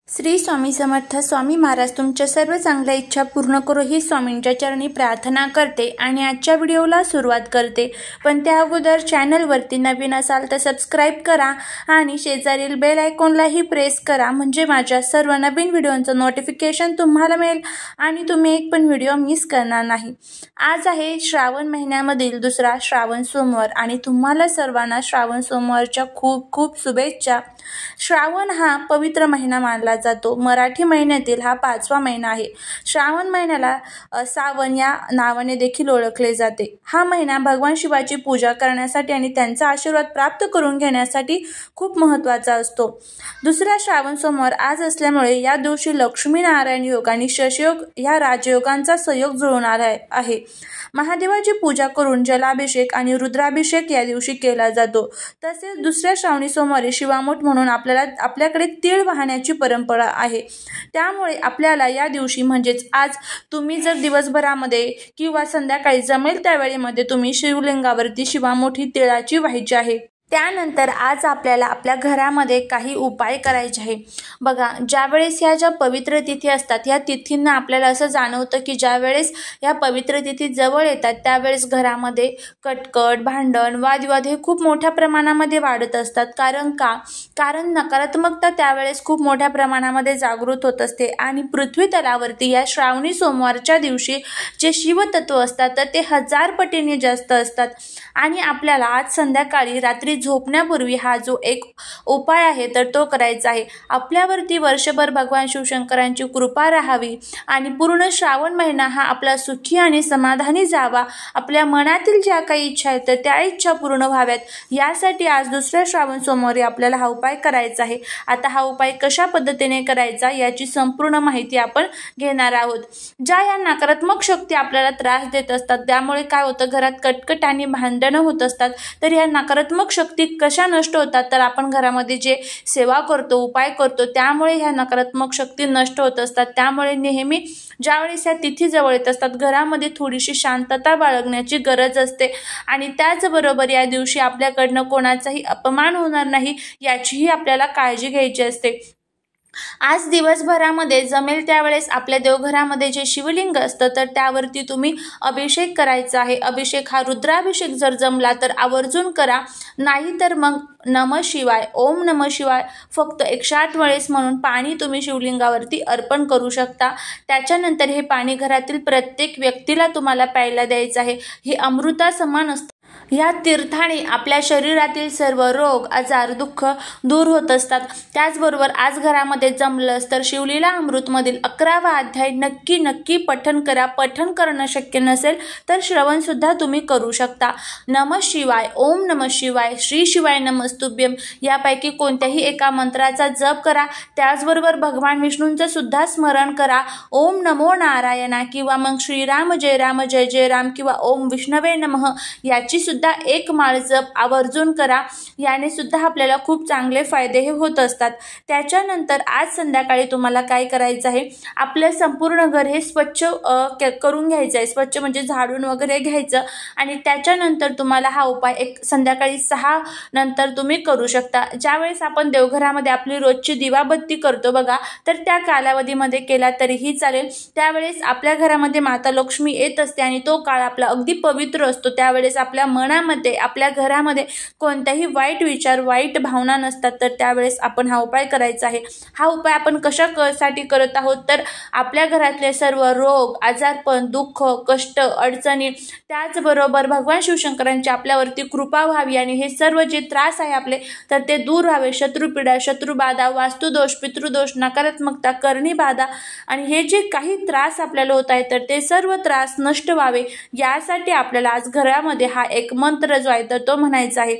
श्री स्वामी समर्थ स्वामी महाराज तुमच्या सर्व चांगल्या इच्छा पूर्ण करो ही स्वामींच्या चरणी प्रार्थना करते आणि आजच्या व्हिडिओला सुरुवात करते। पण त्या अगोदर चॅनलवरती नवीन असाल तर सबस्क्राइब करा आणि शेजारील बेल आयकॉनलाही प्रेस करा, म्हणजे माझ्या सर्व नवीन व्हिडिओंचं नोटिफिकेशन तुम्हाला मिळेल आणि तुम्ही एक पण व्हिडिओ मिस करणार नाही। आज आहे श्रावण महिन्यामधील दुसरा श्रावण सोमवार आणि तुम्हाला सर्वांना श्रावण सोमवारच्या खूप खूप शुभेच्छा। श्रावण हा पवित्र महिना मानला जातो। मराठी महिन्यातील हा 5वा महिना आहे। श्रावण महिन्याला सावन या नावाने देखील ओळखले जाते। हा महिना भगवान शिवाची पूजा करण्यासाठी आणि त्यांचा आशीर्वाद प्राप्त करून घेण्यासाठी खूप महत्त्वाचा असतो। दुसरा श्रावण सोमवार आज असल्यामुळे या दिवशी लक्ष्मी नारायण योग आणि शशयोग या राजयोगांचा संयोग जुळून आला आहे। महादेवाची पूजा करून जलाभिषेक आणि रुद्राभिषेक या दिवशी केला जातो। तसेच दुसऱ्या श्रावणी सोमवारी शिवामोठ म्हणून आपल्याकडे तीळ वाहण्याची परंपरा आहे। त्यामुळे आपल्याला या दिवशी म्हणजेच आज तुम्ही जर दिवसभरामध्ये किंवा संध्याकाळी जमेल त्यावेळेमध्ये तुम्ही शिवलिंगावरती शिवामोठी तिळाची व्हायची आहे। त्यानंतर आज आपल्याला आपल्या घरामध्ये काही उपाय करायचे आहे। बघा, ज्यावेळेस ह्या ज्या पवित्र तिथी असतात या तिथींना आपल्याला असं जाणवतं की ज्यावेळेस या पवित्र तिथी जवळ येतात त्यावेळेस घरामध्ये कटकट, भांडण, वादविवाद हे खूप मोठ्या प्रमाणामध्ये वाढत असतात। कारण नकारात्मकता त्यावेळेस खूप मोठ्या प्रमाणामध्ये जागृत होत असते आणि पृथ्वी तलावरती या श्रावणी सोमवारच्या दिवशी जे शिवतत्व असतात तर ते 1000 पटीने जास्त असतात। आणि आपल्याला आज संध्याकाळी रात्री झोपण्यापूर्वी हा जो एक उपाय आहे तर तो करायचा आहे। आपल्यावरती वर्षभर भगवान शिवशंकरांची कृपा राहावी आणि पूर्ण श्रावण महिना हा आपला सुखी आणि समाधानी जावा, आपल्या मनातील ज्या काही इच्छा आहेत तर त्या इच्छा पूर्ण व्हाव्यात, यासाठी आज दुसऱ्या श्रावण सोमवारी आपल्याला हा उपाय करायचा आहे। आता हा उपाय कशा पद्धतीने करायचा याची संपूर्ण माहिती आपण घेणार आहोत। ज्या या नकारात्मक शक्ती आपल्याला त्रास देत असतात त्यामुळे काय होतं, घरात कटकट आणि भांडणं होत असतात, तर या नकारात्मक शक्ती कशा नष्ट होतात, तर आपण घरामध्ये जे सेवा करतो, उपाय करतो त्यामुळे ह्या नकारात्मक शक्ती नष्ट होत असतात। त्यामुळे नेहमी ज्यावेळेस या तिथी जवळ येत असतात घरामध्ये थोडीशी शांतता बाळगण्याची गरज असते आणि त्याचबरोबर या दिवशी आपल्याकडनं कोणाचाही अपमान होणार नाही याचीही आपल्याला काळजी घ्यायची असते। आज दिवसभरामध्ये जमेल त्यावेळेस आपल्या देवघरामध्ये जे शिवलिंग असतं तर त्यावरती तुम्ही अभिषेक करायचा आहे। अभिषेक हा रुद्राभिषेक जर जमला तर आवर्जून करा, नाही तर मग नमः शिवाय, ओम नमः शिवाय फक्त 108 वेळेस म्हणून पाणी तुम्ही शिवलिंगावरती अर्पण करू शकता। त्याच्यानंतर हे पाणी घरातील प्रत्येक व्यक्तीला तुम्हाला प्यायला द्यायचं आहे। हे अमृता समान असतं। या तीर्थाने आपल्या शरीरातील सर्व रोग, आजार, दुःख दूर होत असतात। त्याचबरोबर आज घरामध्ये जमलंच तर शिवलीला अमृतमधील 11वा अध्याय नक्की पठण करा। पठण करणं शक्य नसेल तर श्रवण सुद्धा तुम्ही करू शकता। नमः शिवाय, ओम नमः शिवाय, श्री शिवाय नमस्तुभ्यम यापैकी कोणत्याही एका मंत्राचा जप करा। त्याचबरोबर भगवान विष्णूंचं सुद्धा स्मरण करा। ओम नमो नारायणा किंवा मग श्रीराम जय राम जय जय राम किंवा ओम विष्णवे नमः याची सुद्धा एक माळ जप आवर्जून करा। याने सुद्धा आपल्याला खूप चांगले फायदे हे होत असतात। त्याच्यानंतर आज संध्याकाळी तुम्हाला काय करायचं आहे, आपलं संपूर्ण घर हे स्वच्छ करून घ्यायचं आहे। स्वच्छ म्हणजे झाडून वगैरे घ्यायचं आणि त्याच्यानंतर तुम्हाला हा उपाय संध्याकाळी 6 नंतर तुम्ही करू शकता। ज्यावेळेस आपण देवघरामध्ये आपली रोजची दिवाबत्ती करतो बघा, तर त्या कालावधीमध्ये केला तरीही चालेल। त्यावेळेस आपल्या घरामध्ये माता लक्ष्मी येत असते आणि तो काळ आपला अगदी पवित्र असतो। त्यावेळेस आपल्या मनामध्ये, आपल्या घरामध्ये कोणताही वाईट विचार, वाईट भावना नसतात, तर त्यावेळेस आपण हा उपाय करायचा आहे। हा उपाय आपण कशासाठी करत आहोत, तर आपल्या घरातले सर्व रोग, आजारपण, दुःख, कष्ट, अडचणी, त्याचबरोबर भगवान शिवशंकरांची आपल्यावरती कृपा व्हावी आणि हे सर्व जे त्रास आहे आपले तर ते दूर व्हावे। शत्रुपीडा, शत्रुबाधा, वास्तुदोष, पितृदोष, नकारात्मकता, करणीबाधा आणि हे जे काही त्रास आपल्याला होत आहे तर ते सर्व त्रास नष्ट व्हावे, यासाठी आपल्याला आज घरामध्ये हा एक मंत्र जो आहे तर तो म्हणायचा आहे।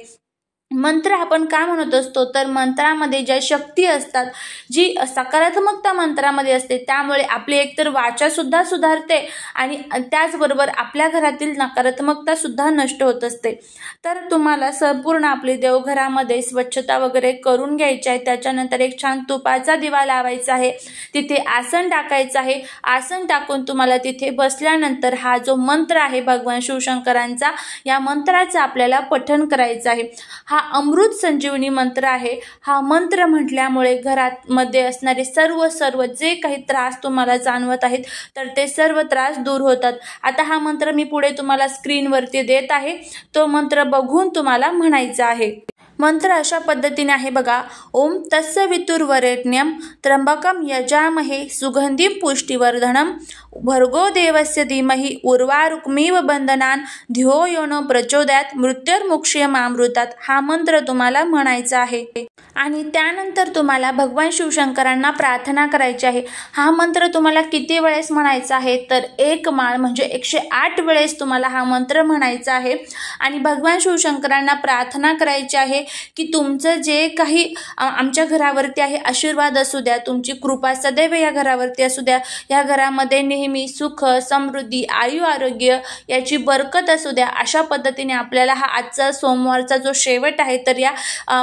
मंत्र आपण का म्हणत असतो, तर मंत्रामध्ये ज्या शक्ती असतात, जी सकारात्मकता मंत्रामध्ये असते, त्यामुळे आपली एकतर वाचा सुद्धा सुधारते आणि त्याचबरोबर आपल्या घरातील नकारात्मकता सुद्धा नष्ट होत असते। तर तुम्हाला संपूर्ण आपली देवघरामध्ये स्वच्छता वगैरे करून घ्यायची आहे। त्याच्यानंतर एक छान तुपाचा दिवा लावायचा आहे, तिथे आसन टाकायचं आहे। आसन टाकून तुम्हाला तिथे बसल्यानंतर हा जो मंत्र आहे भगवान शिवशंकरांचा, या मंत्राचं आपल्याला पठण करायचं आहे। हा अमृत संजीवनी मंत्र आहे। हा मंत्र म्हटल्यामुळे घरात मध्ये असणारे सर्व जे काही त्रास तुम्हाला जाणवत आहेत तर ते सर्व त्रास दूर होतात। आता हा मंत्र मी पुढे तुम्हाला स्क्रीनवरती देत आहे, तो मंत्र बघून तुम्हाला म्हणायचा आहे। मंत्र अशा पद्धतीने आहे बघा, ओम तस्य वितुर्वरेण्यं त्र्यंबकं यजामहे सुगंधिं पुष्टिवर्धनम् भर्गो देवस्य धीमहि उर्वारुकमिव बंधनान् धियो यो न प्रचोदयात् मृत्युर्मुक्षयमामृतात्। हा मंत्र तुम्हाला म्हणायचा आहे आणि त्यानंतर तुम्हाला भगवान शिवशंकरांना प्रार्थना करायची आहे। हा मंत्र तुम्हाला किती वेळेस म्हणायचा आहे तर 1 माळ म्हणजे 108 वेळेस तुम्हाला हा मंत्र म्हणायचा आहे आणि भगवान शिवशंकरांना प्रार्थना करायची आहे की तुमचं जे काही आमच्या घरावरती आहे आशीर्वाद असू द्या, तुमची कृपा सदैव या घरावरती असू द्या, या घरामध्ये नेहमी सुख समृद्धी आयु आरोग्य याची बरकत असू द्या। अशा पद्धतीने आपल्याला हा आजचा सोमवारचा जो शेवट आहे तर या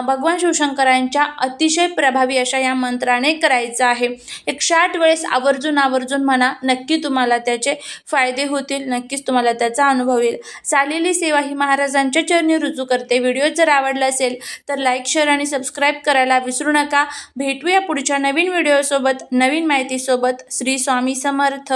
भगवान शिवशंकरांच्या अतिशय प्रभावी अशा या मंत्राने करायचा आहे। 108 वेळेस आवर्जून म्हणा, नक्की तुम्हाला त्याचे फायदे होतील, नक्कीच तुम्हाला त्याचा अनुभव येईल। चाललेली सेवा ही महाराजांच्या चरणी रुजू करते। व्हिडिओ जर आवडला असेल तर लाईक शेअर आणि सबस्क्राईब करायला विसरू नका। भेटूया पुढच्या नवीन व्हिडिओ सोबत, नवीन माहिती सोबत। श्री स्वामी समर्थ।